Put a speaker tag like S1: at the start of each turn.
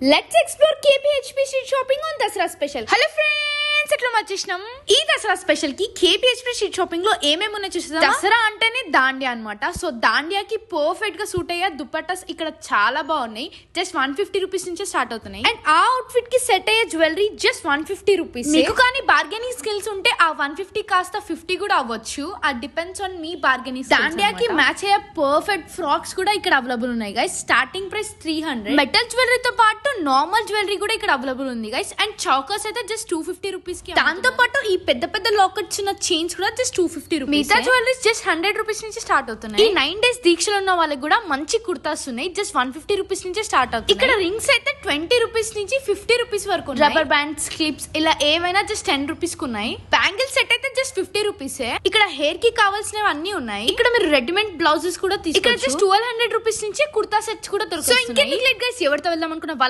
S1: Let's explore KPHP street shopping on Dasara special. Hello friends, ఎట్లా వచ్చేసినాం ఈ Dasara special కి KPHP స్ట్రీట్ షాపింగ్ లో ఏమేమి ఉన్నాయో చూసేద్దాం. దసరా అంటేనే దాండియా అన్నమాట. సో దాండియాకి పర్ఫెక్ట్ గా సూట్ అయ్యే దుపట్టాస్ ఇక్కడ చాలా బాగున్నాయి. జస్ట్ 150 రూపీస్ నుంచి స్టార్ట్ అవుతున్నాయి. అండ్ ఆ అవుట్ఫిట్ కి సెట్ అయ్యే జ్యువెలరీ జస్ట్ 150 రూపీస్. మీకు కానీ బార్గెనింగ్ స్కిల్స్ ఉంటే ఆ 150 కాస్త 50 కూడా అవ్వచ్చు. ఆ డిపెండ్స్ ఆన్ మీ బార్గెనింగ్. దాండియాకి మ్యాచ్ అయ్యే పర్ఫెక్ట్ ఫ్రాక్స్ కూడా ఇక్కడ అవైలబుల్ ఉన్నాయి గైస్. Starting price 300. మెటల్ జ్యువెలరీతో పాటు నార్మల్ జ్యువెలరీ కూడా ఇక్కడ అవైలబుల్ ఉంది గైస్. అండ్ చౌకర్స్ అయితే జస్ట్ 250 రూపీస్. దాంతో పాటు ఈ పెద్ద పెద్ద లాకెట్స్ ఉన్న చైన్స్ కూడా జస్ట్ 250 రూపీస్. మిగతా జ్యువెలరీస్ జస్ట్ 100 రూపీస్ నుంచి స్టార్ట్ అవుతున్నాయి. ఈ 9 days దీక్షలో ఉన్న వాళ్ళకి కూడా మంచి కుర్తాస్ ఉన్నాయి. జస్ట్ 150 రూపీస్ నుంచి స్టార్ట్ అవుతుంది. ఇక్కడ రింగ్స్ అయితే 20 రూపీస్ నుంచి 50 రూపీస్ వరకు. రబ్బర్ బ్యాండ్స్, క్లిప్స్ ఇలా ఏవైనా జస్ట్ 10 రూపీస్ కు ఉన్నాయి. బ్యాంగిల్ సెట్ అయితే జస్ట్ 50 రూపీసే. ఇక్కడ హెయిర్ కి కావాల్సినవి అన్ని ఉన్నాయి. ఇక్కడ మీరు రెడీమేడ్ బ్లౌజెస్ కూడా తీసుకోవచ్చు. ఇక్కడ జస్ట్ 1200 రూపీస్ నుంచి కుర్తా సెట్స్ కూడా దొరుకుతాయి. సో ఇంకెందుకు లేట్ గైస్, ఎవరితో వెళ్దాం అనుకున్న వాళ్ళకి